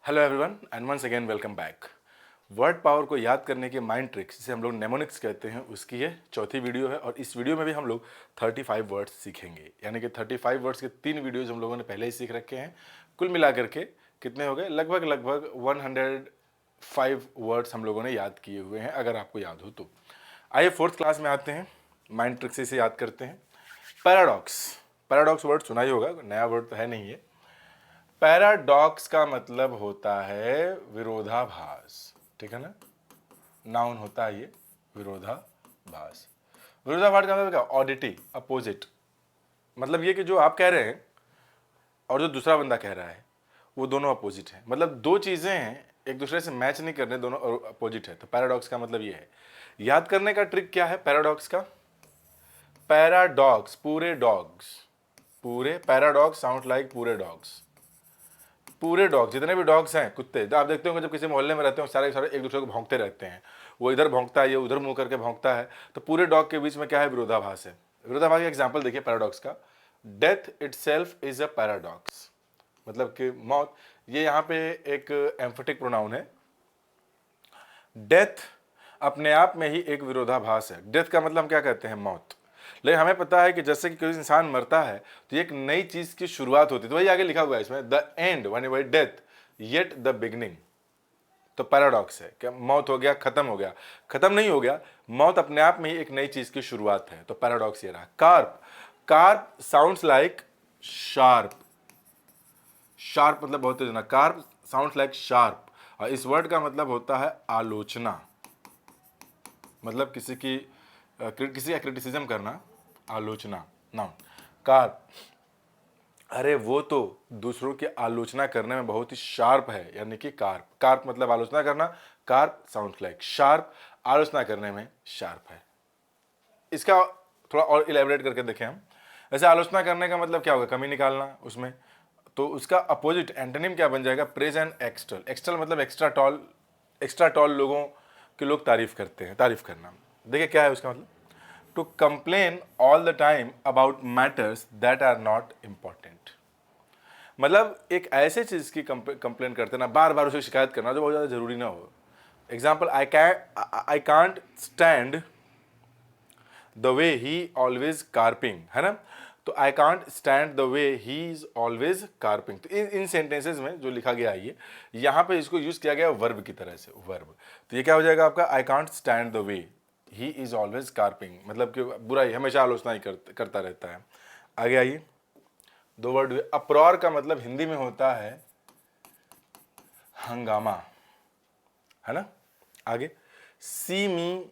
Hello everyone and once again welcome back. Word power को याद करने के माइंड ट्रिक्स जिसे हम लोग नेमोनिक्स कहते हैं उसकी ये चौथी वीडियो है और इस वीडियो में भी हम लोग 35 वर्ड्स सीखेंगे। यानी कि 35 वर्ड्स के 3 वीडियोज हम लोगों ने पहले ही सीख रखे हैं। कुल मिलाकर के कितने हो गए? लगभग 105 वर्ड्स हम लोगों ने याद किए हुए हैं, अगर आपको याद हो तो। आइए फोर्थ क्लास में आते हैं, माइंड ट्रिक्स से इसे याद करते हैं। पैराडॉक्स, पैराडॉक्स वर्ड सुना ही होगा, नया वर्ड तो है नहीं है। पैराडॉक्स का मतलब होता है विरोधाभास, ठीक है ना। नाउन होता है ये विरोधाभास। विरोधाभास का मतलब क्या? ऑडिटी, अपोजिट। मतलब ये कि जो आप कह रहे हैं और जो दूसरा बंदा कह रहा है वो दोनों अपोजिट है। मतलब दो चीजें हैं, एक दूसरे से मैच नहीं करने, दोनों अपोजिट है। तो पैराडॉक्स का मतलब ये है। याद करने का ट्रिक क्या है पैराडॉक्स का? पैराडॉक्स, पूरे डॉग्स, पूरे पैराडॉक्स साउंड लाइक पूरे डॉग्स। पूरे डॉग, जितने भी डॉग्स हैं, कुत्ते, तो आप देखते होंगे जब किसी मोहल्ले में रहते हो सारे सारे एक दूसरे को भौंकते रहते हैं। वो इधर भौंकता है, ये उधर मुंह करके भौंकता है। तो पूरे डॉग के बीच में क्या है? विरोधाभास है। विरोधाभास का एग्जाम्पल देखिए पैराडॉक्स का। Death itself is a paradox, मतलब कि मौत। ये यहाँ पे एक एम्फेटिक प्रोनाउन है। डेथ अपने आप में ही एक विरोधाभास है। डेथ का मतलब हम क्या कहते हैं? मौत। लेकिन हमें पता है कि जैसे कि कोई इंसान मरता है तो एक नई चीज की शुरुआत होती है। तो वही आगे लिखा हुआ है इसमें, the end one by death yet the beginning. तो पैराडॉक्स है कि मौत हो गया, खत्म हो गया। खत्म नहीं हो गया, मौत अपने आप में ही एक नई चीज की शुरुआत है। तो पैराडॉक्स ये रहा। Carp, carp sounds like sharp. Sharp मतलब बहुत तेज ना। Carp sounds like sharp. और इस वर्ड का मतलब होता है आलोचना, मतलब किसी का क्रिटिसिज्म करना, आलोचना। नाउ कार्प, अरे वो तो दूसरों की आलोचना करने में बहुत ही शार्प है, यानी कि कार्प। कार्प मतलब आलोचना करना, कार्प साउंड लाइक शार्प, आलोचना करने में शार्प है। इसका थोड़ा और इलेबोरेट करके देखें हम। ऐसे आलोचना करने का मतलब क्या होगा? कमी निकालना उसमें। तो उसका अपोजिट एंटोनिम क्या बन जाएगा? Praise and एक्सटल। एक्सटल मतलब एक्स्ट्रा टॉल, एक्स्ट्रा टॉल लोगों के लोग तारीफ करते हैं, तारीफ करना। देखिए क्या है उसका मतलब? To complain all the time about matters that are not important. मतलब एक ऐसे चीज की कंप्लेन करते ना, बार बार उसे शिकायत करना जो बहुत ज्यादा जरूरी ना हो। Example, I can't stand the way he always carping, है ना। तो I can't stand the way he is always carping. तो इन सेंटेंसेस में जो लिखा गया है, ये यहाँ पे इसको यूज किया गया वर्ब की तरह से, वर्ब। तो ये क्या हो जाएगा आपका? I can't stand the way he is always carping, मतलब कि बुराई, हमेशा आलोचना ही करता रहता है। आगे आइए, दो वर्ड। अप्रॉर का मतलब हिंदी में होता है हंगामा, है ना। आगे, सी मी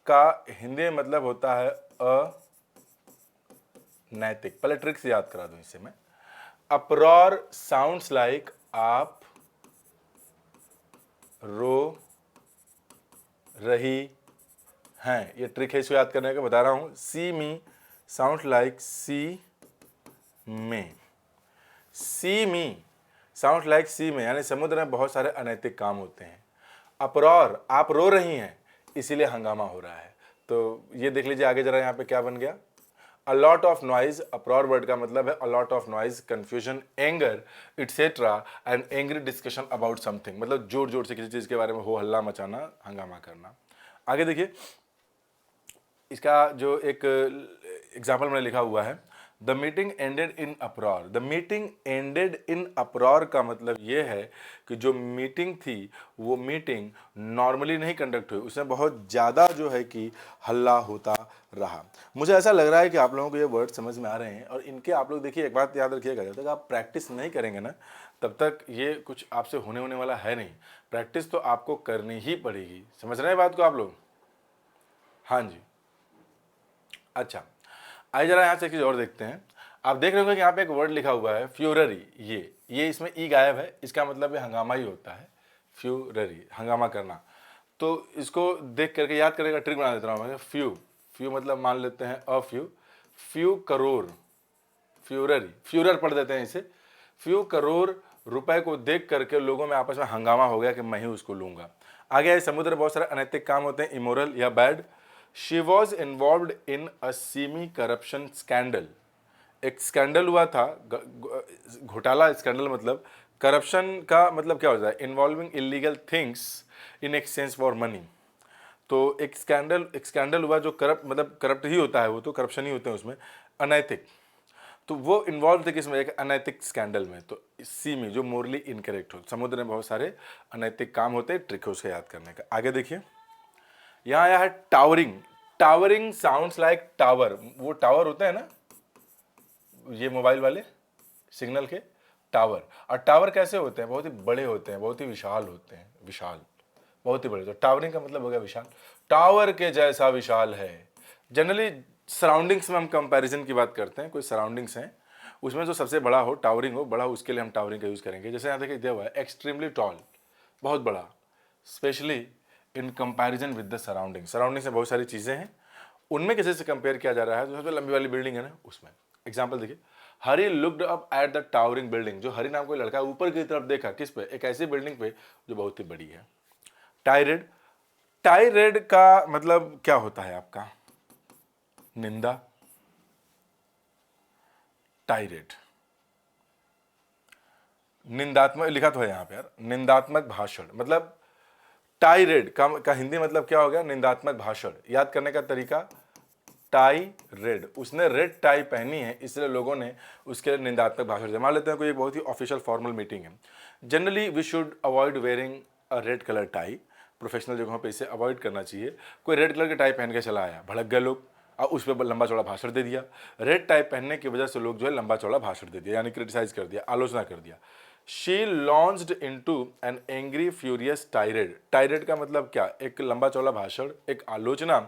का हिंदी में मतलब होता है अनैतिक। पहले ट्रिक्स याद करा दूं इससे मैं। अप्रॉर साउंड्स लाइक आप रो रही हैं। ये ट्रिक है, इसको याद करने का बता रहा हूं। सी मी साउंड लाइक सी में, सी मी साउंड लाइक सी में, यानी समुद्र में बहुत सारे अनैतिक काम होते हैं। अप्रॉर, आप रो रही हैं इसीलिए हंगामा हो रहा है। तो ये देख लीजिए आगे जरा, यहाँ पे क्या बन गया? A lot of noise. Uproar word का मतलब है a lot of noise, confusion, anger etcetera, and angry discussion about something. मतलब जोर जोर से किसी चीज के बारे में हो हल्ला मचाना, हंगामा करना। आगे देखिए, इसका जो एक एग्जाम्पल मैंने लिखा हुआ है, the meeting ended in uproar. The meeting ended in uproar का मतलब ये है कि जो मीटिंग थी वो मीटिंग नॉर्मली नहीं कंडक्ट हुई, उसमें बहुत ज़्यादा जो है कि हल्ला होता रहा। मुझे ऐसा लग रहा है कि आप लोगों को ये वर्ड समझ में आ रहे हैं। और इनके आप लोग देखिए, एक बात याद रखिएगा, जब तक आप प्रैक्टिस नहीं करेंगे ना, तब तक ये कुछ आपसे होने वाला है नहीं। प्रैक्टिस तो आपको करनी ही पड़ेगी। समझ रहे हैं बात को आप लोग? हाँ जी। अच्छा, आइए जरा यहाँ से एक चीज़ और देखते हैं। आप देख रहे होंगे कि यहाँ पे एक वर्ड लिखा हुआ है फ्यूररी। ये इसमें ई गायब है, इसका मतलब है हंगामा ही होता है। फ्यूररी, हंगामा करना। तो इसको देख करके याद करने का ट्रिक बना देता हूँ मैं। फ्यू, फ्यू मतलब मान लेते हैं a few, few crore, furore, furore पढ़ देते हैं इसे। फ्यू करोड़ रुपए को देख करके लोगों में आपस में हंगामा हो गया कि मैं ही उसको लूंगा। आगे है, समुद्र में बहुत सारे अनैतिक काम होते हैं, इमोरल या bad. She was involve in a semi corruption scandal. एक स्कैंडल हुआ था, घोटाला, स्कैंडल मतलब करप्शन का मतलब क्या होता है, involving illegal things in exchange for money. तो एक स्कैंडल हुआ जो करप्ट मतलब करप्ट ही होता है, वो तो करप्शन ही होते हैं उसमें, अनैतिक। तो वो इन्वॉल्व थे किसमें, एक अनैतिक स्कैंडल में। तो सी में जो मोरली इनकरेक्ट हो, समुद्र में बहुत सारे अनैतिक काम होते हैं, ट्रिक है उसका याद करने का। आगे देखिए, यहाँ आया है towering. Towering sounds like tower, वो टावर होते हैं ना ये मोबाइल वाले सिग्नल के टावर। और टावर कैसे होते हैं, बहुत ही बड़े होते हैं, बहुत ही विशाल होते हैं, विशाल, बहुत ही बड़े। तो टावरिंग का मतलब हो गया विशाल, टावर के जैसा विशाल है। जनरली सराउंडिंग्स में हम कंपैरिजन की बात करते हैं, कोई सराउंडिंग्स हैं उसमें जो सबसे बड़ा हो, टावरिंग हो, बड़ा, उसके लिए हम टावरिंग का यूज़ करेंगे। जैसे यहाँ देखिए दिया हुआ है एक्सट्रीमली टॉल, बहुत बड़ा, specially in comparison with the surrounding. Surrounding से बहुत सारी चीज़ें हैं, उनमें किसी से कंपेयर किया जा रहा है। जो सबसे लंबी वाली बिल्डिंग है ना उसमें। एग्जाम्पल देखिए, Hari looked up at the towering building. जो हरी नाम कोई लड़का ऊपर की तरफ देखा, किस पे, एक ऐसी बिल्डिंग पे जो बहुत ही बड़ी है। टायरेड, टायरेड का मतलब क्या होता है आपका, निंदा, टायरेड निंदात्मक, लिखा तो है यहाँ पे यार, निंदात्मक भाषण मतलब टायरेड का हिंदी मतलब क्या हो गया, निंदात्मक भाषण। याद करने का तरीका, टाई रेड, उसने रेड टाई पहनी है इसलिए लोगों ने उसके लिए निंदात्मक भाषण दिया। मान लेते हैं कोई एक बहुत ही ऑफिशियल फॉर्मल मीटिंग है, generally we should avoid wearing a red colour tie, professional जगहों पे इसे अवॉइड करना चाहिए। कोई रेड कलर की टाई पहन के चला आया, भड़क गए लोग और उस पर लंबा चौड़ा भाषण दे दिया। रेड टाई पहनने की वजह से लोग जो है लंबा चौड़ा भाषण दे दिया, यानी क्रिटिसाइज कर दिया, आलोचना कर दिया। She launched into an angry furious tired. Tired का मतलब क्या, एक लंबा चौड़ा भाषण, एक आलोचना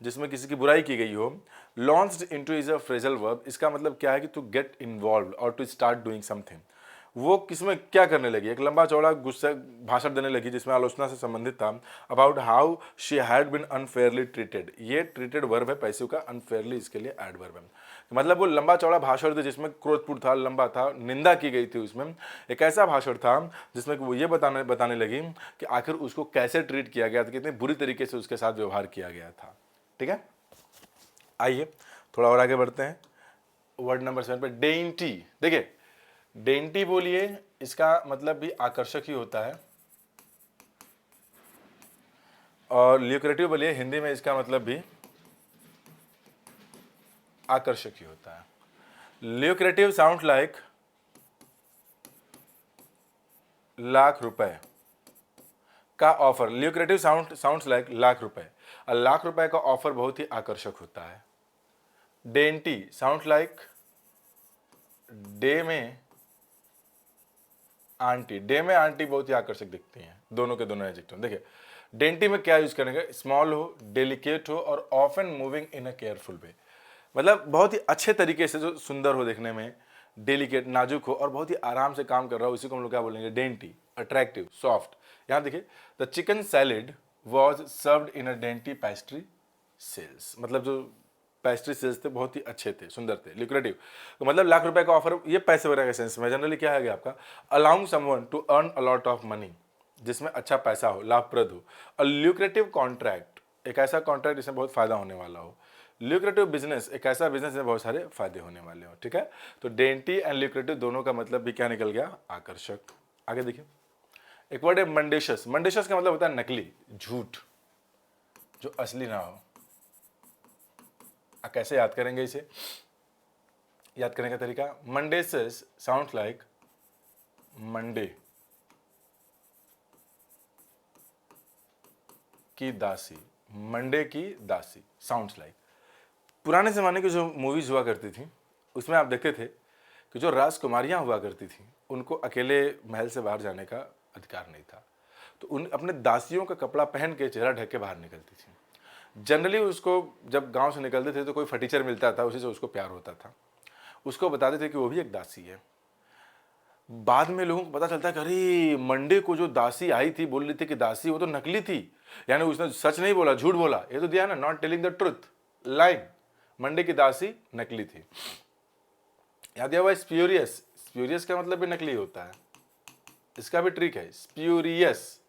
जिसमें किसी की बुराई की गई हो। Launched into is a phrasal verb, इसका मतलब क्या है कि टू गेट इन्वॉल्व और टू स्टार्ट डूइंग समथिंग। वो किसमें क्या करने लगी, एक लंबा चौड़ा गुस्सा भाषण देने लगी जिसमें आलोचना से संबंधित था। About how she had been unfairly treated, ये ट्रीटेड वर्ब है पैसिव का, अनफेयरली इसके लिए एड वर्ब है। मतलब वो लंबा चौड़ा भाषण था जिसमें क्रोधपूर्ण था, लंबा था, निंदा की गई थी उसमें। एक ऐसा भाषण था जिसमें वो ये बताने लगी कि आखिर उसको कैसे ट्रीट किया गया था, कितने बुरी तरीके से उसके साथ व्यवहार किया गया था। ठीक है, आइए थोड़ा और आगे बढ़ते हैं। वर्ड नंबर 7 पे डेंटी। देखिए डेंटी बोलिए, इसका मतलब भी आकर्षक ही होता है, और ल्यूक्रेटिव बोलिए, हिंदी में इसका मतलब भी आकर्षक ही होता है। ल्यूक्रेटिव साउंड लाइक लाख रुपए का offer. Lucrative sounds like lakh रुपए, और लाख रुपए का ऑफर बहुत ही आकर्षक होता है। डेंटी साउंड लाइक डे में आंटी, डे में आंटी बहुत ही आकर्षक दिखती हैं, दोनों के दोनों एडजेक्टिव। देखिए डेंटी में क्या यूज करेंगे, स्मॉल हो, डेलिकेट हो, और often moving in a careful way. मतलब बहुत ही अच्छे तरीके से, जो सुंदर हो देखने में, डेलिकेट नाजुक हो, और बहुत ही आराम से काम कर रहा हो, इसी को हम लोग क्या बोलेंगे, डेंटी, अट्रैक्टिव, सॉफ्ट। यहाँ देखिए, the chicken salad was served in a dainty pastry shells, मतलब जो पेस्ट्री सेल्स थे बहुत ही अच्छे थे, सुंदर थे, ल्यूक्रेटिव। तो मतलब लाख रुपए का ऑफर, ये पैसे वगैरह के सेंस में। जनरली क्या है आपका, allowing someone to earn a lot of money, जिसमें अच्छा पैसा हो, लाभप्रद हो। अ ल्यूक्रेटिव कॉन्ट्रैक्ट, एक ऐसा कॉन्ट्रैक्ट जिसमें बहुत फायदा होने वाला हो। ल्यूक्रेटिव बिजनेस, एक ऐसा बिजनेस जिसमें बहुत सारे फायदे होने वाले हो। ठीक है, तो डेंटी एंड ल्यूक्रेटिव दोनों का मतलब भी क्या निकल गया, आकर्षक। आगे देखिए, एक वर्ड है मंडेशस। मंडेशस का मतलब होता है नकली, झूठ, जो असली ना हो। कैसे याद करेंगे इसे, याद करने का तरीका, मंडेसस साउंड लाइक मंडे की दासी, मंडे की दासी साउंड्स लाइक। पुराने ज़माने की जो मूवीज़ हुआ करती थी उसमें आप देखते थे कि जो राजकुमारियाँ हुआ करती थी उनको अकेले महल से बाहर जाने का अधिकार नहीं था, तो उन अपने दासियों का कपड़ा पहन के चेहरा ढक के बाहर निकलती थी। जनरली उसको जब गांव से निकलते थे तो कोई फटीचर मिलता था, उसी से उसको प्यार होता था, उसको बताते थे कि वो भी एक दासी है। बाद में लोगों को पता चलता है कि अरे मंडे को जो दासी आई थी, बोल रही थी कि दासी, वो तो नकली थी, यानी उसने सच नहीं बोला, झूठ बोला। ये तो दिया ना, not telling the truth, line. Monday की दासी नकली थी। याद दिया हुआ स्प्यूरियस, स्प्यूरियस का मतलब भी नकली होता है, इसका भी ट्रिक है। स्प्यूरियस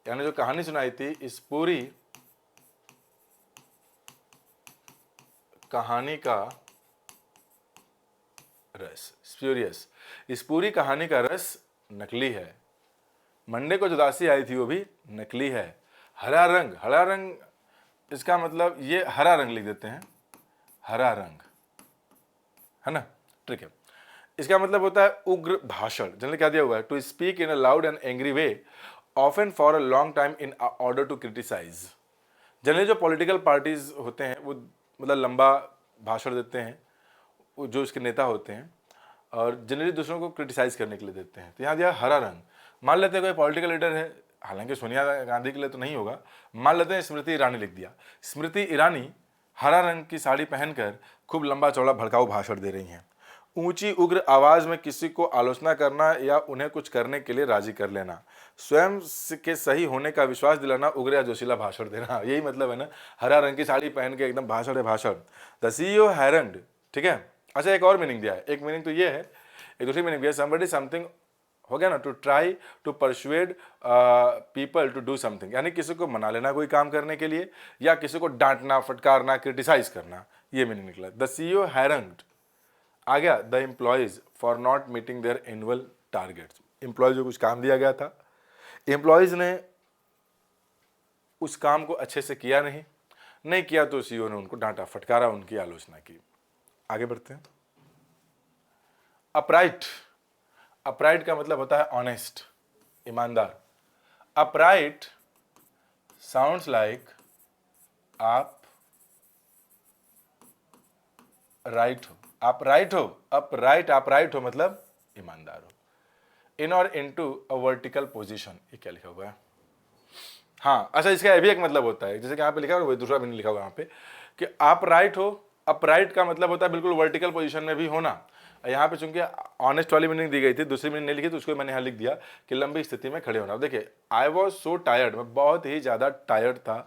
यानी जो कहानी सुनाई थी, इस पूरी कहानी का रस, स्प्यूरियस। इस पूरी कहानी का रस नकली है। मंडे को जो दासी आई थी वो भी नकली है। हरा रंग, हरा रंग इसका मतलब ये हरा रंग लिख देते हैं, हरा रंग, है ना, ठीक है। इसका मतलब होता है उग्र भाषण। जनरली क्या दिया हुआ है, to speak in a loud and angry way often for a long time in order to criticise. Generally जो पॉलिटिकल पार्टीज होते हैं वो मतलब लंबा भाषण देते हैं, वो जो इसके नेता होते हैं, और जनरली दूसरों को क्रिटिसाइज करने के लिए देते हैं। तो यहाँ दिया हरा रंग। मान लेते हैं कोई पॉलिटिकल लीडर है, हालांकि सोनिया गांधी के लिए तो नहीं होगा, मान लेते हैं स्मृति ईरानी लिख दिया। स्मृति ईरानी हरा रंग की साड़ी पहनकर खूब लंबा चौड़ा भड़काऊ भाषण दे रही हैं। ऊंची उग्र आवाज में किसी को आलोचना करना या उन्हें कुछ करने के लिए राजी कर लेना, स्वयं के सही होने का विश्वास दिलाना, उग्र या जोशीला भाषण देना, यही मतलब है ना। हरा रंग की साड़ी पहन के एकदम भाषण है भाषण। द सीईओ हैरंड, ठीक है। अच्छा, एक और मीनिंग दिया है, एक मीनिंग तो ये है, एक दूसरी मीनिंग दिया है, समबडी समथिंग, हो गया ना, to try to persuade people to do something, यानी किसी को मना लेना कोई काम करने के लिए, या किसी को डांटना, फटकारना, क्रिटिसाइज करना, ये मीनिंग निकला। द सीईओ हैरंग्ड, आ गया the employees for not meeting there annual targets. Employees को कुछ काम दिया गया था, एम्प्लॉयज ने उस काम को अच्छे से किया नहीं किया, तो सीईओ ने उनको डांटा, फटकारा, उनकी आलोचना की। आगे बढ़ते हैं। अपराइट, अपराइट का मतलब होता है ऑनेस्ट, ईमानदार। अपराइट साउंड्स लाइक आप राइट हो, आप राइट हो, अपराइट, आप राइट हो मतलब ईमानदार हो। इन और इनटू अ वर्टिकल पोजीशन, ये क्या लिखा हुआ है? हाँ, अच्छा, इसका भी एक मतलब होता है, जैसे कि यहाँ पे लिखा हुआ है, वही दूसरा मीनिंग लिखा हुआ है यहाँ पे कि आप राइट हो। अपराइट का मतलब होता है बिल्कुल वर्टिकल पोजीशन में भी होना। यहाँ पे चूंकि ऑनेस्ट वाली मीनिंग दी गई थी, दूसरी मीनिंग नहीं लिखी, तो उसको मैंने यहाँ लिख दिया कि लंबी स्थिति में खड़े होना। देखिए, आई वॉज सो टायर्ड, मैं बहुत ही ज़्यादा टायर्ड था,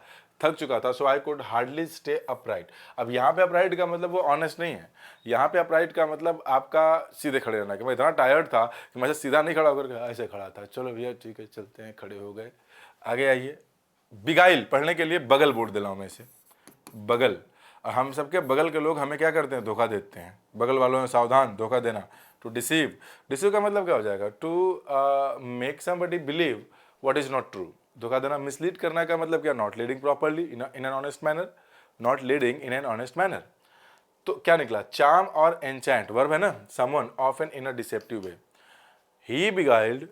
थक चुका था, so I could hardly stay upright. अब यहाँ पे अपराइट का मतलब वो ऑनेस्ट नहीं है, यहाँ पे अपराइट का मतलब आपका सीधे खड़े रहना, कि मैं इतना टायर्ड था कि मैं सीधा नहीं खड़ा होकर ऐसे खड़ा था। चलो भैया ठीक है, चलते हैं, खड़े हो गए। आगे आइए। बिगाइल पढ़ने के लिए बगल बोर्ड दिलाओ में से, बगल। और हम सबके बगल के लोग हमें क्या करते हैं, धोखा देते हैं। बगल वालों में सावधान, धोखा देना। टू डिसीव, डिसीव का मतलब क्या हो जाएगा, to make somebody believe what is not true. धोखा देना। मिसलीड करना का मतलब क्या, not leading properly in an honest manner, not leading in an honest manner. तो क्या निकला, चार्म और एनचैंट, वर्ब है ना, someone often in a deceptive way. He beguiled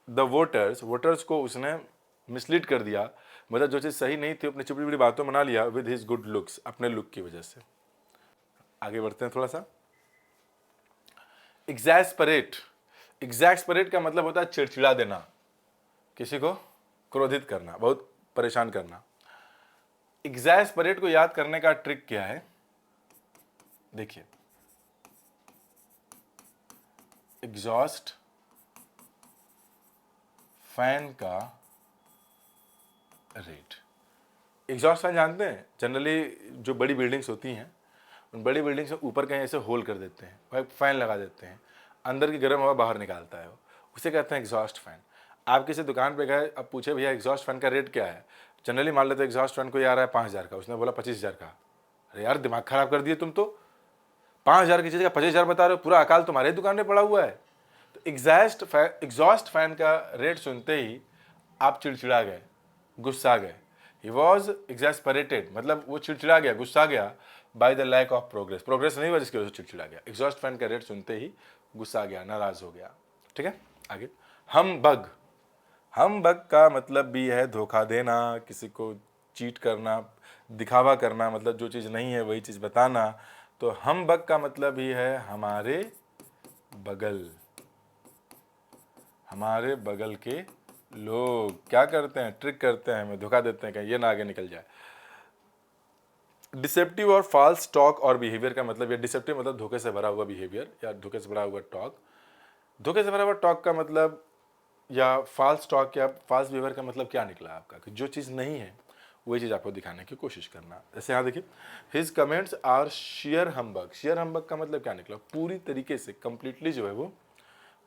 the voters, voters को उसने मिसलीड कर दिया, मतलब जो चीज़ सही नहीं थी अपनी चिपड़ी बड़ी बातों मना लिया, विद हिज गुड लुक्स, अपने लुक की वजह से। आगे बढ़ते हैं थोड़ा सा। एग्जैस्परेट, एग्जैस्परेट का मतलब होता है चिड़चिड़ा देना, किसी को क्रोधित करना, बहुत परेशान करना। एग्जैस्परेट को याद करने का ट्रिक क्या है, देखिए, एग्जॉस्ट फैन का रेट। एग्जॉस्ट फैन जानते हैं, जनरली जो बड़ी बिल्डिंग्स होती हैं, उन बड़ी बिल्डिंग्स में ऊपर कहीं ऐसे होल कर देते हैं, वह फैन लगा देते हैं, अंदर की गर्म हवा बाहर निकालता है, वो उसे कहते हैं एग्जॉस्ट फैन। आप किसी दुकान पे गए, अब पूछे भैया एग्जॉस्ट फैन का रेट क्या है, जनरली मान लेते हैं एग्जॉस्ट फैन को आ रहा है 5,000 का, उसने बोला 25,000 का। अरे यार, दिमाग खराब कर दिए तुम तो, 5,000 की चीज़ का 25,000 बता रहे हो, पूरा अकाल तुम्हारे दुकान में पड़ा हुआ है। तो एग्जॉस्ट फैन का रेट सुनते ही आप चिड़चिड़ा गए, गुस्सा गए। ही वॉज एग्जैस्परेटेड, मतलब वो चिड़चिड़ा गया, गुस्सा गया, by the lack of progress, progress नहीं हुआ जिसकी वजह से चिड़चिड़ा गया। एग्जॉस्ट फैन का रेट सुनते ही गुस्सा गया, नाराज हो गया। ठीक है, आगे। हम बग, हम बग का मतलब भी है धोखा देना, किसी को चीट करना, दिखावा करना, मतलब जो चीज़ नहीं है वही चीज़ बताना। तो हम बग का मतलब ही है हमारे बगल, हमारे बगल के लोग क्या करते हैं, ट्रिक करते हैं, हमें धोखा देते हैं कहीं ये ना आगे निकल जाए। डिसेप्टिव और फॉल्स टॉक और बिहेवियर का मतलब, ये डिसेप्टिव मतलब धोखे से भरा हुआ बिहेवियर या धोखे से भरा हुआ टॉक। धोखे से भरा हुआ टॉक का मतलब, या फॉल्स टॉक या फॉल्स बिहेवियर का मतलब क्या निकला आपका, कि जो चीज़ नहीं है वही चीज़ आपको दिखाने की कोशिश करना। जैसे यहाँ देखिए, his comments are sheer humbug. Sheer humbug का मतलब क्या निकला, पूरी तरीके से कंप्लीटली जो है वो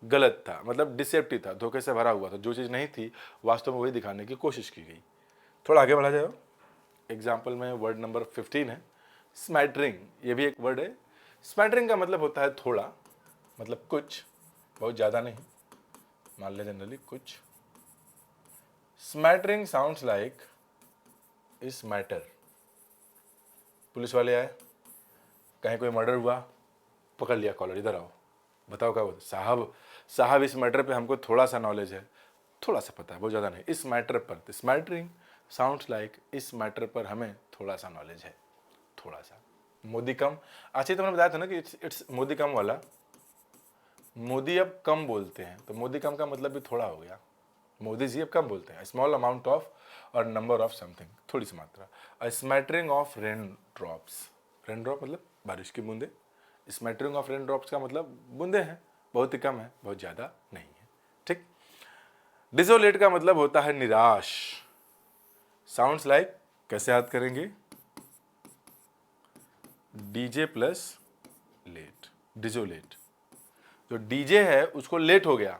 गलत था, मतलब डिसेप्टिव था, धोखे से भरा हुआ था, जो चीज़ नहीं थी वास्तव में वही दिखाने की कोशिश की गई। थोड़ा आगे बढ़ा जाए, एग्जाम्पल में वर्ड नंबर 15 है स्मैटरिंग, ये भी एक वर्ड है। स्मैटरिंग का मतलब होता है थोड़ा, मतलब कुछ, बहुत ज़्यादा नहीं, मान लें जनरली कुछ। स्मैटरिंग साउंड्स लाइक इस मैटर। पुलिस वाले आए, कहीं कोई मर्डर हुआ, पकड़ लिया कॉलर, इधर आओ, बताओ क्या हुआ। साहब साहब इस मैटर पे हमको थोड़ा सा नॉलेज है, थोड़ा सा पता है, बहुत ज़्यादा नहीं, इस मैटर पर। स्मैटरिंग साउंड्स लाइक इस मैटर पर हमें थोड़ा सा नॉलेज है, थोड़ा सा। मोदी कम, अच्छा तो मैंने बताया था ना कि इट्स मोदी कम वाला। मोदी अब कम बोलते हैं, तो मोदी कम का मतलब भी थोड़ा हो गया। मोदी जी अब कम बोलते हैं। स्मॉल अमाउंट ऑफ और नंबर ऑफ समथिंग, थोड़ी सी मात्रा। A smattering of rain drops. Rain drop मतलब बारिश की बूंदे। स्मैटरिंग ऑफ रेन ड्रॉप्स का मतलब बूंदे हैं, बहुत ही कम है, बहुत ज़्यादा नहीं है। ठीक। डिसोलेट का मतलब होता है निराश। साउंड्स लाइक, कैसे याद करेंगे, डीजे प्लस लेट, डिसोलेट। जो डीजे है उसको लेट हो गया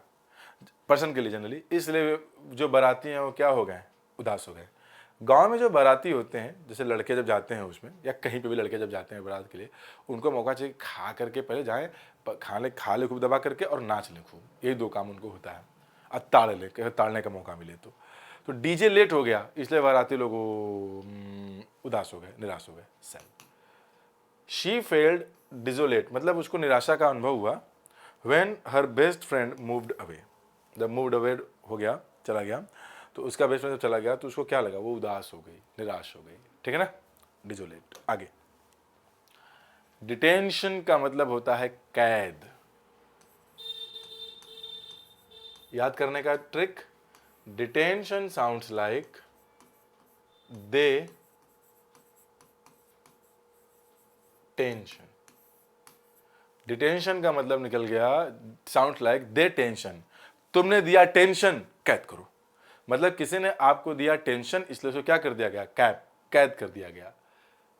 पर्सन के लिए जनरली, इसलिए जो बाराती हैं वो क्या हो गए, उदास हो गए। गांव में जो बाराती होते हैं, जैसे लड़के जब जाते हैं उसमें, या कहीं पे भी लड़के जब जाते हैं बारात के लिए, उनको मौका चाहिए खा करके पहले जाएं, खा ले खूब दबा करके, और नाच ले खूब, यही दो काम उनको होता है। और ताड़ ले, ताड़ने का मौका मिले तो डीजे लेट हो गया, इसलिए बाराती लोग उदास हो गए, निराश हो गए, सैड। शी फेल्ड डिजोलेट, मतलब उसको निराशा का अनुभव हुआ। When her best friend moved away, जब मूव्ड अवे हो गया, चला गया, तो उसका बेस्ट फ्रेंड जब चला गया तो उसको क्या लगा, वो उदास हो गई, निराश हो गई। ठीक है ना, डिजोलेट। आगे, डिटेंशन का मतलब होता है कैद। याद करने का trick, detention sounds like they tension. Detention का मतलब निकल गया, साउंड लाइक दे टेंशन। तुमने दिया टेंशन, कैद करो। मतलब किसी ने आपको दिया टेंशन, इसलिए उसको क्या कर दिया गया, कैद कर दिया गया।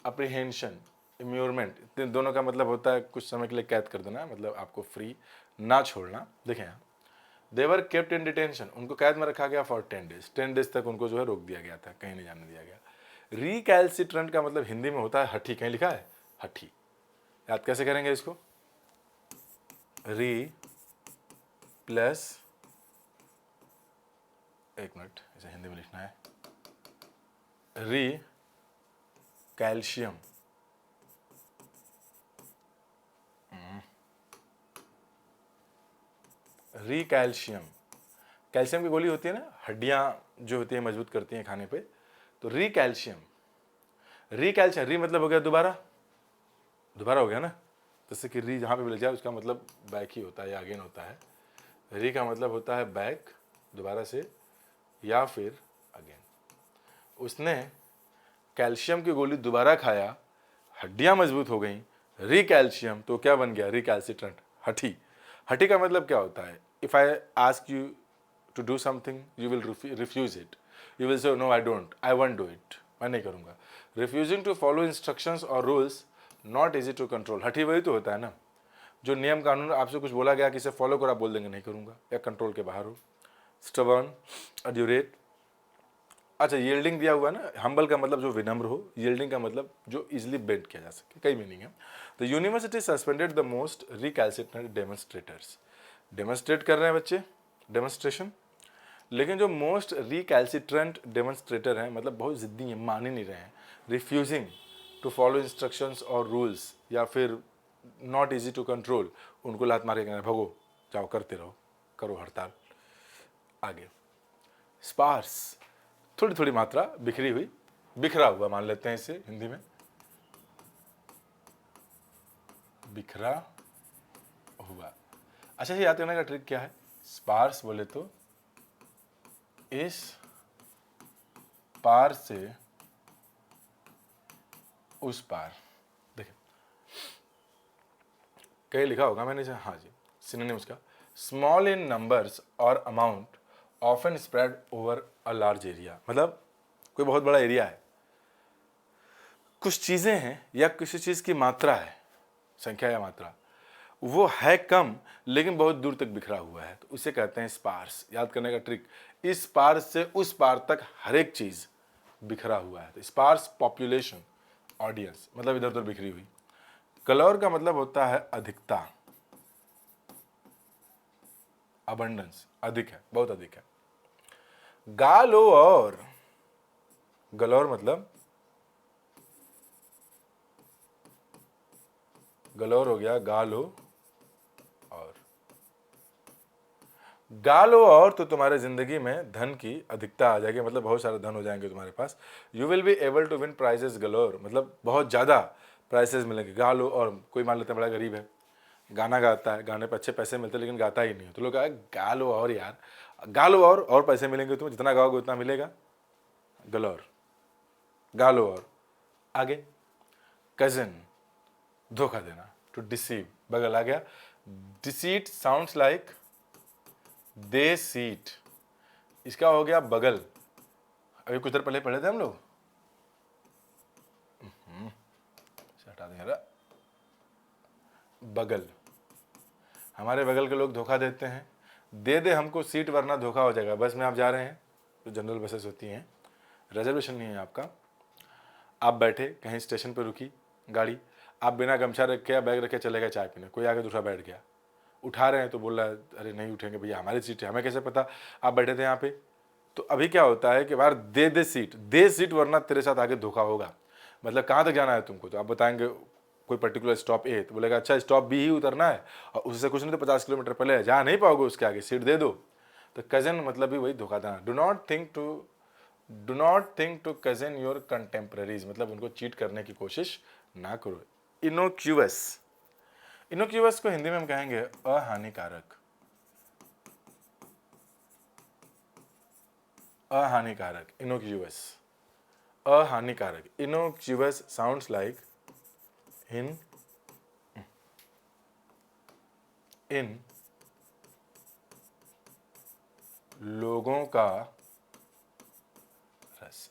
अप्रीहेंशन, इम्योरमेंट, दोनों का मतलब होता है कुछ समय के लिए कैद कर देना, मतलब आपको फ्री ना छोड़ना। देखें यहाँ, देवर केप्ट इन डिटेंशन, उनको कैद में रखा गया फॉर 10 डेज, 10 डेज तक उनको जो है रोक दिया गया था, कहीं नहीं जाने दिया गया। रिकैल्सिट्रेंट का मतलब हिंदी में होता है हठी, कहीं लिखा है हठी। याद कैसे करेंगे इसको, री प्लस, एक मिनट, इसे हिंदी में लिखना है, री कैल्शियम, री कैल्शियम। कैल्शियम की गोली होती है ना, हड्डियां जो होती है मजबूत करती हैं खाने पे, तो री कैल्शियम। री कैल्शियम, री मतलब हो गया दोबारा, दोबारा हो गया ना, जैसे कि री जहाँ पे मिल जाए उसका मतलब बैक ही होता है या अगेन होता है। री का मतलब होता है बैक, दोबारा से, या फिर अगेन। उसने कैल्शियम की गोली दोबारा खाया, हड्डियां मजबूत हो गई, री कैल्शियम, तो क्या बन गया, रिकैल्सिट्रेंट, हठी। हठी का मतलब क्या होता है, if I ask you to do something you will refuse it, you will say no I don't, I won't do it, मैं नहीं करूंगा। रिफ्यूजिंग टू फॉलो इंस्ट्रक्शंस और rules not easy to control, हठी वही तो होता है ना, जो नियम कानून आपसे कुछ बोला गया कि इसे फॉलो करो, आप बोल देंगे नहीं करूंगा, या कंट्रोल के बाहर हो। स्टबर्न, अड्यूरेट। अच्छा, यील्डिंग दिया हुआ ना, हम्बल का मतलब जो विनम्र हो, यील्डिंग का मतलब जो इजिली बेंड किया जा सके, कई मीनिंग है। The university suspended the most recalcitrant demonstrators, demonstrate कर रहे हैं बच्चे, डेमोन्स्ट्रेशन, लेकिन जो मोस्ट रिकैल्सिट्रेंट डेमोन्स्ट्रेटर हैं, मतलब बहुत ज़िद्दी हैं, मान ही नहीं रहे हैं, रिफ्यूजिंग टू फॉलो इंस्ट्रक्शंस और रूल्स, या फिर नॉट इजी टू कंट्रोल, उनको लात मार के कहना भगो, जाओ करते रहो, करो हड़ताल। आगे, स्पार्स, थोड़ी थोड़ी मात्रा, बिखरी हुई, बिखरा हुआ मान लेते हैं इसे हिंदी में, बिखरा हुआ। अच्छा, ये याद करने का ट्रिक क्या है, स्पार्स बोले तो इस पार से उस पार। देखिए कहीं लिखा होगा मैंने इसे, हाँ जी, सिनोनिम्स का, स्मॉल इन नंबर्स और amount often spread over a large area, मतलब कोई बहुत बड़ा एरिया है, कुछ चीजें हैं या किसी चीज की मात्रा है, संख्या या मात्रा, वो है कम लेकिन बहुत दूर तक बिखरा हुआ है, तो उसे कहते हैं स्पार्स। याद करने का ट्रिक, इस पार से उस पार तक हर एक चीज बिखरा हुआ है, तो स्पार्स पॉपुलेशन, ऑडियंस, मतलब इधर उधर बिखरी हुई। कलर का मतलब होता है अधिकता, अबंडेंस, अधिक है, बहुत अधिक है। गालोर, गलोर मतलब गलोर हो गया गालो और। गालो और तो तुम्हारे जिंदगी में धन की अधिकता आ जाएगी, मतलब बहुत सारे धन हो जाएंगे तुम्हारे पास। You will be able to win prizes galore, मतलब बहुत ज़्यादा प्राइजेस मिलेंगे। गालो और कोई मान लेते हैं बड़ा गरीब है, गाना गाता है, गाने पर अच्छे पैसे मिलते हैं लेकिन गाता ही नहीं है, तो लोग कहा गालो और यार, गालो और पैसे मिलेंगे तुम्हें, जितना गाओगे उतना मिलेगा। गलोर, गालो और। आगे कजिन, धोखा देना, टू डिसीव, बगल आ गया। Deceit sounds like they seat, इसका हो गया बगल। अभी कुछ देर पहले पढ़े थे हम लोग, हटा देंगे। बगल, हमारे बगल के लोग धोखा देते हैं, दे दे हमको सीट वरना धोखा हो जाएगा। बस में आप जा रहे हैं, तो जनरल बसेस होती हैं, रिजर्वेशन नहीं है आपका, आप बैठे कहीं स्टेशन पर रुकी गाड़ी, आप बिना गमछा रखे या बैग रखे चले गए चाय पीने, कोई आगे दूसरा बैठ गया, उठा रहे हैं तो बोल रहा है अरे नहीं उठेंगे भैया हमारी सीट है, हमें कैसे पता आप बैठे थे यहाँ पे। तो अभी क्या होता है कि बार दे सीट वरना तेरे साथ आगे धोखा होगा। मतलब कहाँ तक जाना है तुमको, तो आप बताएंगे कोई पर्टिकुलर स्टॉप ए, तो बोलेगा अच्छा स्टॉप बी ही उतरना है और उससे कुछ नहीं तो 50 किलोमीटर पहले है, जा नहीं पाओगे उसके आगे, सीट दे दो। तो कजन मतलब भी वही धोखा देना। Do not think to cozen your contemporaries, मतलब उनको चीट करने की कोशिश ना करो। इनोक्यूअस, इनोक्यूअस को हिंदी में हम कहेंगे अहानिकारक, अहानिकारक, innocuous, अहानिकारक। Innocuous sounds like in लोगों का रस।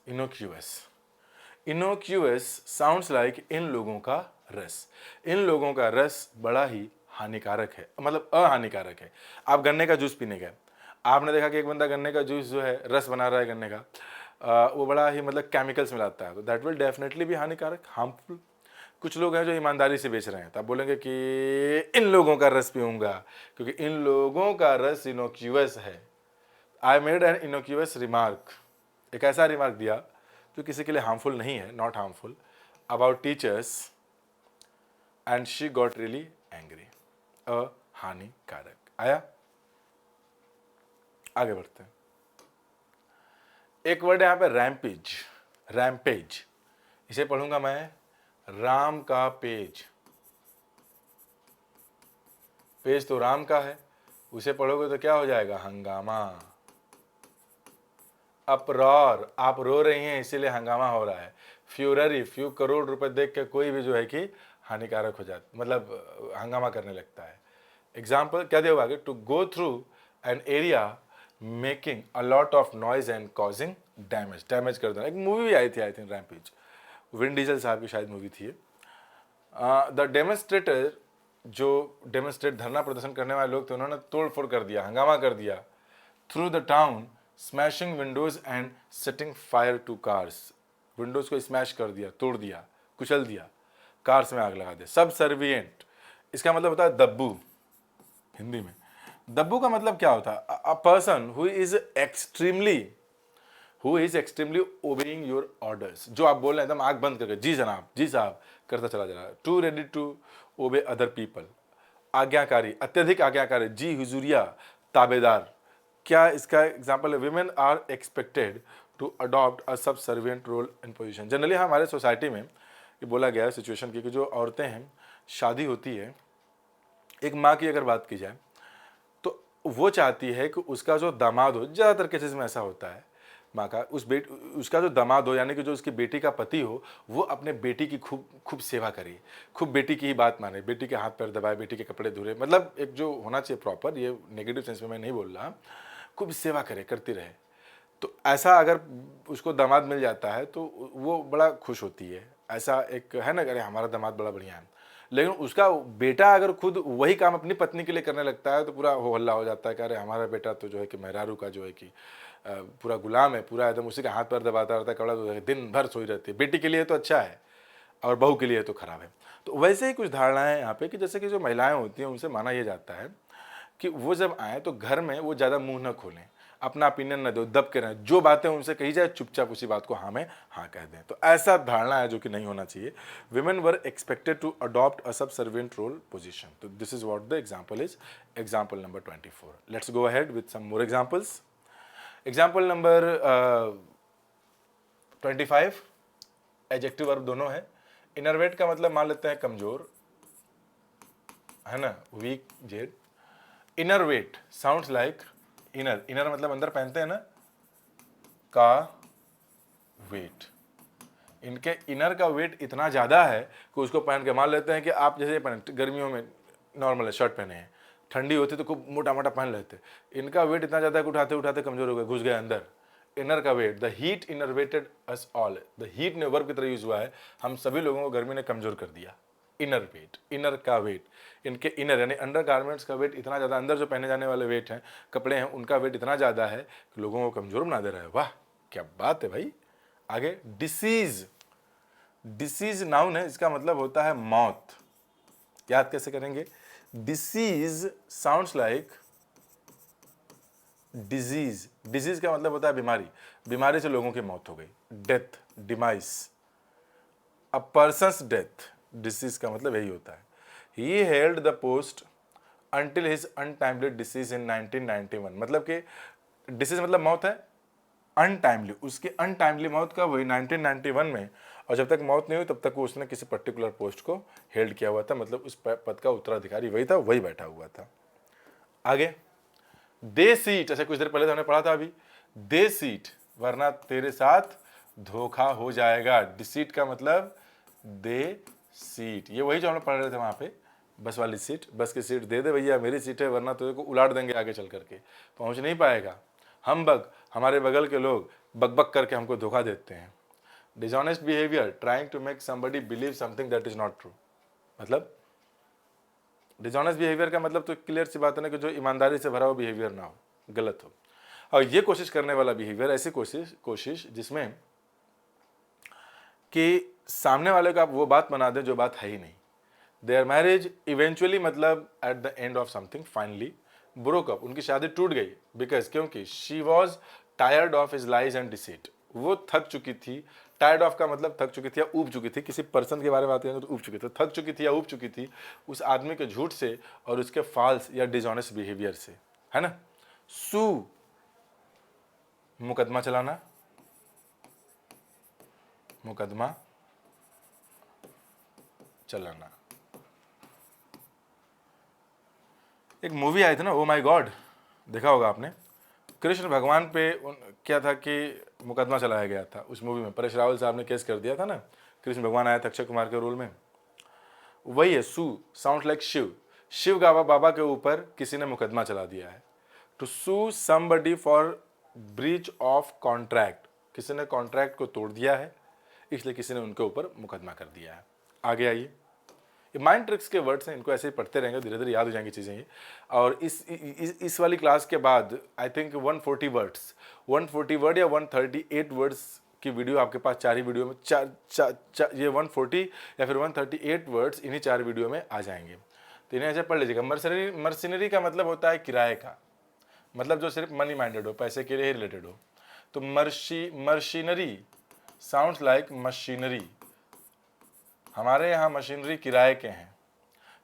इनोक्यूअस साउंड्स लाइक इन लोगों का रस, इन लोगों का रस बड़ा ही हानिकारक है, मतलब अहानिकारक है। आप गन्ने का जूस पीने गए, आपने देखा कि एक बंदा गन्ने का जूस जो है रस बना रहा है गन्ने का, वो बड़ा ही मतलब केमिकल्स मिलाता है, तो दैट विल डेफिनेटली भी हानिकारक, हार्मफुल। कुछ लोग हैं जो ईमानदारी से बेच रहे हैं, तो आप बोलेंगे कि इन लोगों का रस पीऊंगा, क्योंकि इन लोगों का रस इनोक्यूअस है। I made an innocuous remark, एक ऐसा रिमार्क दिया जो किसी के लिए हार्मफुल नहीं है, not harmful, about teachers and she got really angry. अहानिकारक आया। आगे बढ़ते हैं। एक वर्ड यहां पे रैम्पेज, रैम्पेज, इसे पढ़ूंगा मैं राम का पेज। पेज तो राम का है, उसे पढ़ोगे तो क्या हो जाएगा, हंगामा, अपरॉर, आप रो रही हैं इसीलिए हंगामा हो रहा है। फ्यूररी, फ्यू करोड़ रुपए देख के कोई भी जो है कि हानिकारक हो जाता, मतलब हंगामा करने लगता है। एग्जाम्पल क्या दिया आगे, to go through an area making a lot of noise and causing damage, damage कर देना। एक मूवी भी आई थी I think rampage, Vin Diesel साहब की शायद मूवी थी। द डेमोन्स्ट्रेटर, जो डेमोन्स्ट्रेट धरना प्रदर्शन करने वाले लोग थे, उन्होंने तोड़ फोड़ कर दिया, हंगामा कर दिया through the town, smashing windows and setting fire to cars, windows को स्मैश कर दिया, तोड़ दिया, कुचल दिया, कार्स में आग लगा दिया। सब सर्विएंट, इसका मतलब होता है दब्बू हिंदी में। दब्बू का मतलब क्या होता है, a person who is extremely obeying your orders, जो आप बोल रहे हैं एकदम आंख बंद करके जी जनाब जी साहब करता चला जा रहा है। Too ready to obey other people, आज्ञाकारी, अत्यधिक आज्ञाकारी, जी हुजूरिया, ताबेदार। क्या इसका एग्जाम्पल है, women are expected to adopt a subservient role in position. जनरली हमारे सोसाइटी में ये बोला गया है सिचुएशन की कि जो औरतें हैं, शादी होती है, एक माँ की अगर बात की जाए तो वो चाहती है कि उसका जो दामाद हो, ज़्यादातर केसेस में ऐसा होता है, माँ का उसका जो दामाद हो, यानी कि जो उसकी बेटी का पति हो, वो अपने बेटी की खूब सेवा करे, खूब बेटी की ही बात माने, बेटी के हाथ पैर दबाए, बेटी के कपड़े धुले, मतलब एक जो होना चाहिए प्रॉपर, ये नेगेटिव सेंस में मैं नहीं बोल रहा, खूब सेवा करे, करती रहे। तो ऐसा अगर उसको दामाद मिल जाता है तो वो बड़ा खुश होती है। ऐसा एक है ना, अरे हमारा दामाद बड़ा बढ़िया है। लेकिन उसका बेटा अगर खुद वही काम अपनी पत्नी के लिए करने लगता है तो पूरा हो हल्ला हो जाता है कि अरे हमारा बेटा तो जो है कि मेहरारू का जो है कि पूरा गुलाम है, पूरा एकदम उसी का हाथ पैर दबाता रहता है, कपड़ा तो दिन भर सोई रहती है। बेटी के लिए तो अच्छा है और बहू के लिए तो खराब है। तो वैसे ही कुछ धारणाएं यहाँ पे कि जैसे कि जो महिलाएं होती हैं उनसे माना यह जाता है कि वो जब आए तो घर में वो ज़्यादा मुंह न खोलें, अपना ओपिनियन न दो, दब के रहें, जो बातें उनसे कही जाए चुपचाप उसी बात को हाँ में हाँ कह दें। तो ऐसा धारणा है जो कि नहीं होना चाहिए। Women were expected to adopt a subservient role position. तो this is what the example is. Example number 24। Let's go ahead with some more examples. Example number 25, adjective verb दोनों है। इनरवेट का मतलब मान लेते हैं कमजोर, है ना, वीक, जेड। Enervate sounds like inner, inner मतलब अंदर पहनते हैं ना, का वेट। इनके इनर का वेट इतना ज़्यादा है कि उसको पहन के मान लेते हैं कि आप जैसे पहने गर्मियों में नॉर्मल है शर्ट पहने हैं, ठंडी होती तो खूब मोटा मोटा पहन लेते। इनका वेट इतना ज़्यादा है कि उठाते उठाते कमजोर हो गए, घुस गए अंदर। इनर का weight, the heat enervated us all. The heat ने वर्ब की तरह यूज हुआ है, हम सभी लोगों को गर्मी ने कमजोर कर दिया। इनर वेट, इनर का वेट, इनके इनर यानी अंडर गारमेंट्स का वेट इतना ज़्यादा, अंदर जो पहने जाने वाले वेट हैं, कपड़े हैं, उनका वेट इतना ज़्यादा है कि लोगों को कमजोर बना दे रहा है। वाह क्या बात है भाई। आगे डिसीज, डिसीज नाउन है, इसका मतलब होता है मौत। याद कैसे करेंगे? Disease sounds like disease. Disease का मतलब होता है बीमारी, बीमारी से लोगों की मौत हो गई। डेथ, डिमाइस, अ पर्सन्स डेथ, डिसीज का मतलब यही होता है। He held the post until his untimely disease इन 1991। मतलब कि डिसीज मतलब मौत है, अनटाइमली, उसकी अनटाइमली मौत कब हुई? 1991 में। और जब तक मौत नहीं हुई तब तक उसने किसी पर्टिकुलर पोस्ट को हेल्ड किया हुआ था, मतलब उस पद का उत्तराधिकारी वही था, वही बैठा हुआ था। आगे दे सीट, ऐसे कुछ देर पहले तो हमने पढ़ा था अभी, दे सीट वरना तेरे साथ धोखा हो जाएगा। डिसीट का मतलब दे सीट, ये वही जो हम लोग पढ़ रहे थे वहां पे, बस वाली सीट, बस की सीट दे दे भैया, मेरी सीट है, वरना तुझे को उलाट देंगे आगे चल करके, पहुंच नहीं पाएगा। हम हमारे बगल के लोग बकबक करके हमको धोखा देते हैं। Dishonest behaviour, trying to make somebody believe something that is not true. मतलब डिसऑनेस्ट बिहेवियर का मतलब तो क्लियर सी बात है ना कि जो ईमानदारी से भरा हुआ बिहेवियर ना हो, गलत हो। और ये कोशिश करने वाला बिहेवियर, ऐसी कोशिश जिसमें कि सामने वाले को आप वो बात बना दें जो बात है ही नहीं। देयर मैरिज इवेंचुअली मतलब at the end of something finally broke up, उनकी शादी टूट गई। बिकॉज क्योंकि she was tired of his lies and deceit, वो थक चुकी थी। टायर्ड ऑफ का मतलब थक चुकी थी या ऊब चुकी थी, किसी पर्सन के बारे में बात करें तो ऊब चुकी थी, थक चुकी थी या ऊब चुकी थी उस आदमी के झूठ से और उसके फॉल्स या डिसऑनेस्ट बिहेवियर से, है ना। सू मुकदमा चलाना, मुकदमा चलाना। एक मूवी आई थी ना, ओ माई गॉड, देखा होगा आपने। कृष्ण भगवान पे क्या था कि मुकदमा चलाया गया था उस मूवी में, परेश रावल साहब ने केस कर दिया था ना, कृष्ण भगवान आया था अक्षय कुमार के रोल में, वही है। Sue sound like Shiv, Shiv Baba के ऊपर किसी ने मुकदमा चला दिया है। To sue somebody for breach of contract, किसी ने कॉन्ट्रैक्ट को तोड़ दिया है इसलिए किसी ने उनके ऊपर मुकदमा कर दिया है। आगे आइए, ये माइंड ट्रिक्स के वर्ड्स हैं, इनको ऐसे ही पढ़ते रहेंगे, धीरे धीरे याद हो जाएंगी चीज़ें ये। और इस वाली क्लास के बाद आई थिंक 140 वर्ड्स, 140 वर्ड या 138 वर्ड्स की वीडियो आपके पास, चार ही वीडियो में ये 140 या फिर 138 वर्ड्स इन्हीं चार वीडियो में आ जाएंगे। तो इन्हें ऐसे पढ़ लीजिएगा। मर्सिनरी का मतलब होता है किराए का, मतलब जो सिर्फ मनी माइंडेड हो, पैसे के लिए ही रिलेटेड हो। तो मर्शिनरी साउंड्स लाइक मशीनरी, हमारे यहाँ मशीनरी किराए के हैं।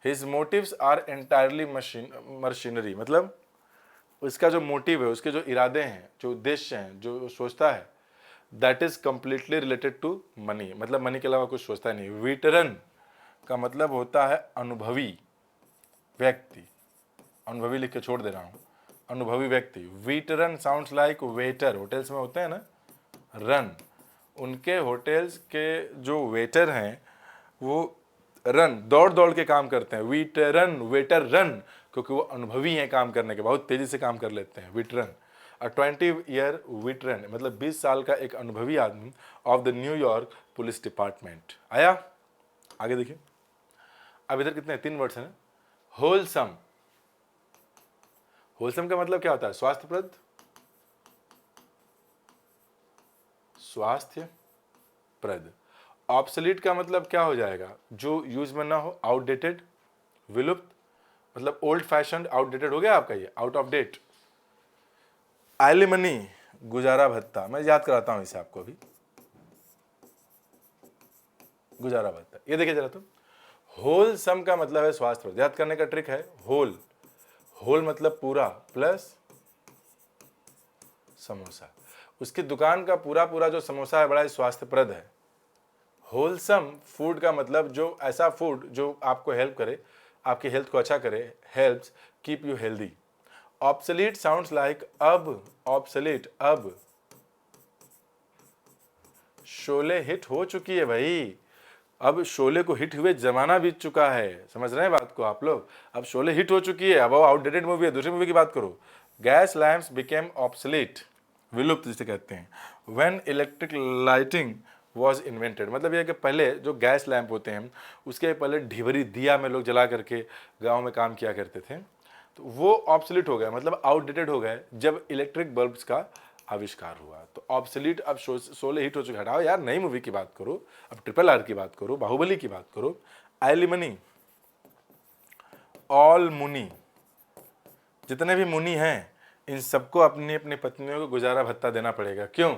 His motives are entirely mercenary, मतलब उसका जो मोटिव है, उसके जो इरादे हैं, जो उद्देश्य हैं, जो सोचता है, that is completely related to money, मतलब मनी के अलावा कुछ सोचता नहीं। वेटरन का मतलब होता है अनुभवी व्यक्ति, अनुभवी लिख के छोड़ दे रहा हूँ, अनुभवी व्यक्ति। Veteran sounds like waiter, hotels में होते हैं ना रन, उनके होटल्स के जो वेटर हैं वो रन, दौड़ दौड़ के काम करते हैं। वेटर रन, क्योंकि वो अनुभवी हैं काम करने के, बहुत तेजी से काम कर लेते हैं। वेटरन, अ 20 ईयर वेटरन मतलब 20 साल का एक अनुभवी आदमी of the New York police department. आया, आगे देखिए। अब इधर कितने 3 वर्ड्स हैं। होलसम, होलसम का मतलब क्या होता है? स्वास्थ्यप्रद, स्वास्थ्यप्रद। ऑब्सोलीट का मतलब क्या हो जाएगा? जो यूज में ना हो, आउटडेटेड, विलुप्त। मतलब ओल्ड फैशन, आउटडेटेड हो गया आपका, ये आउट ऑफ डेट। एलिमनी, गुजारा भत्ता, मैं याद कराता हूं इसे आपको अभी। गुजारा भत्ता, ये देखिए जरा तुम, होल सम का मतलब है स्वास्थ्य, याद करने का ट्रिक है होल, होल मतलब पूरा प्लस समोसा, उसकी दुकान का पूरा पूरा जो समोसा है बड़ा ही स्वास्थ्यप्रद है। होलसम फूड का मतलब जो ऐसा फूड जो आपको हेल्प करे, आपकी हेल्थ को अच्छा करे, helps keep you healthy. Obsolete sounds like अब, ऑब्सोलीट अब। शोले हिट हो चुकी है भाई, अब शोले को हिट हुए जमाना बीत चुका है, समझ रहे हैं बात को आप लोग। अब शोले हिट हो चुकी है, अब वो आउटडेटेड मूवी है, दूसरी मूवी की बात करो। गैस लैम्प्स बिकेम ऑब्सोलीट, विलुप्त जिसे कहते हैं, when electric lighting was invented, मतलब यह कि पहले जो गैस लैंप होते हैं उसके पहले ढिबरी दिया में लोग जला करके गांव में काम किया करते थे, तो वो ऑब्सोलीट हो गया, मतलब आउटडेटेड हो गए जब इलेक्ट्रिक बल्ब्स का आविष्कार हुआ। तो ऑब्सोलीट अब शोले हिट हो चुके, हटाओ यार, नई मूवी की बात करो, अब ट्रिपल आर की बात करो, बाहुबली की बात करो। एलिमनी, ऑल मुनि, जितने भी मुनि हैं इन सबको अपनी अपनी पत्नियों को गुजारा भत्ता देना पड़ेगा। क्यों?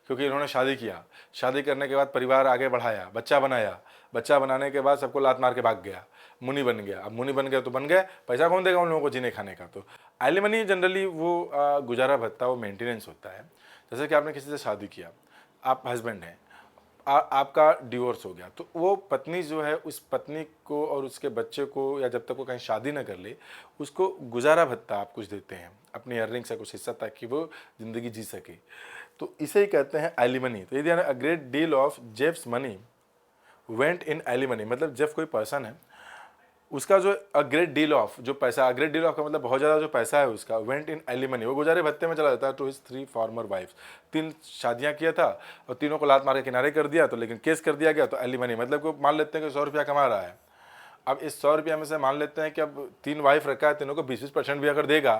क्योंकि इन्होंने शादी किया, शादी करने के बाद परिवार आगे बढ़ाया, बच्चा बनाया, बच्चा बनाने के बाद सबको लात मार के भाग गया, मुनि बन गया। अब मुनि बन गया तो बन गया, पैसा कौन देगा उन लोगों को जीने खाने का? तो एलिमनी जनरली वो गुजारा भत्ता, वो मेंटेनेंस होता है। जैसे कि आपने किसी से शादी किया, आप हस्बैंड हैं, आपका डिवोर्स हो गया, तो वो पत्नी जो है उस पत्नी को और उसके बच्चे को, या जब तक वो कहीं शादी ना कर ले, उसको गुजारा भत्ता आप कुछ देते हैं, अपनी अर्निंग से कुछ हिस्सा, ताकि वो ज़िंदगी जी सके। तो इसे ही कहते हैं एलिमनी। तो यदि a great deal of Jeff's money went in alimony, मतलब जेफ कोई पर्सन है, उसका जो अ ग्रेट डील ऑफ, जो पैसा, अ ग्रेट डील ऑफ का मतलब बहुत ज़्यादा जो पैसा है उसका, वेंट इन एलिमनी, वो गुजारे भत्ते में चला जाता है। टू हिज 3 फॉर्मर वाइफ्स, 3 शादियां किया था और तीनों को लात मार के किनारे कर दिया, तो लेकिन केस कर दिया गया, तो एलिमनी मतलब को मान लेते हैं कि 100 रुपया कमा रहा है। अब इस 100 रुपया में से मान लेते हैं कि अब 3 वाइफ रखा है, तीनों को 20-20% भी अगर देगा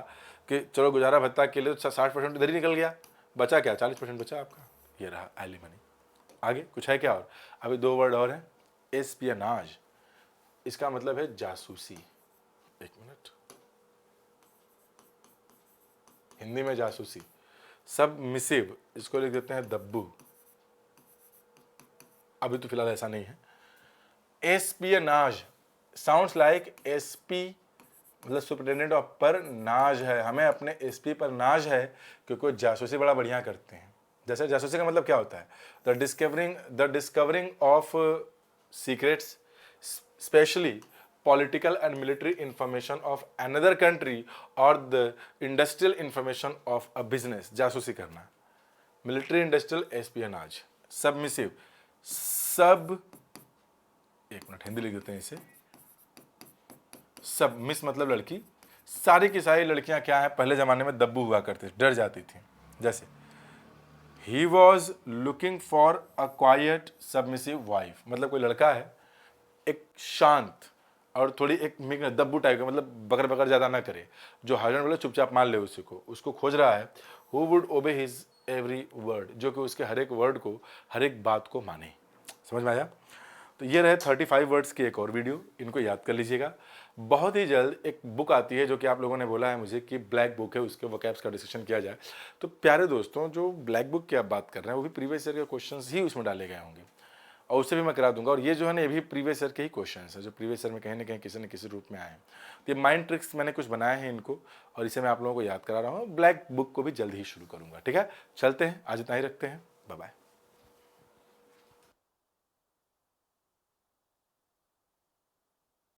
कि चलो गुजारा भत्ता के लिए, तो 60% इधर ही निकल गया, बचा क्या? 40% बचा आपका। ये रहा एलिमनी। आगे कुछ है क्या और? अभी 2 वर्ड और हैं। एस्पियनाज, इसका मतलब है जासूसी। एक मिनट, हिंदी में जासूसी। सबमिसिव, इसको लिख देते हैं दब्बू, अभी तो फिलहाल ऐसा नहीं है। एस्पियनाज साउंड्स लाइक एसपी, मतलब सुपरिटेंडेंट ऑफ, पर नाज है, हमें अपने एसपी पर नाज है क्योंकि जासूसी बड़ा बढ़िया करते हैं। जैसे जासूसी का मतलब क्या होता है? The discovering of secrets, specially political and military information of another country or the industrial information of a business, जासूसी करना। Military industrial espionage. सबमिसिव, सब, एक मिनट हिंदी लिख देते हैं इसे। सब मिस मतलब लड़की, सारी की सारी लड़कियां क्या है, पहले जमाने में दब्बू हुआ करती थी, डर जाती थी। जैसे he was looking for a quite submissive wife, मतलब कोई लड़का है एक शांत और थोड़ी एक दब्बू टाइप का, मतलब बकर बकर ज़्यादा ना करे, जो हस्बैंड बोले चुपचाप मान ले उसी को, उसको खोज रहा है। हु वुड ओबे हिज एवरी वर्ड, जो कि उसके हर एक वर्ड को, हर एक बात को माने। समझ में आया? तो ये रहे 35 वर्ड्स की एक और वीडियो, इनको याद कर लीजिएगा। बहुत ही जल्द एक बुक आती है जो कि आप लोगों ने बोला है मुझे कि ब्लैक बुक है, उसके वोकैब्स का डिस्कशन किया जाए। तो प्यारे दोस्तों, जो ब्लैक बुक की आप बात कर रहे हैं वो भी प्रीवियस ईयर के क्वेश्चंस ही उसमें डाले गए होंगे, और उससे भी मैं करा दूंगा। और ये जो है ना, ये भी प्रीवियस ईयर के ही क्वेश्चंस है, जो प्रीवियस ईयर में कहीं ना कहीं किसी न किसी रूप में आए हैं। तो ये माइंड ट्रिक्स मैंने कुछ बनाए हैं इनको, और इसे मैं आप लोगों को याद करा रहा हूँ। ब्लैक बुक को भी जल्द ही शुरू करूँगा। ठीक है, चलते हैं, आज इतना ही रखते हैं, बाय बाय।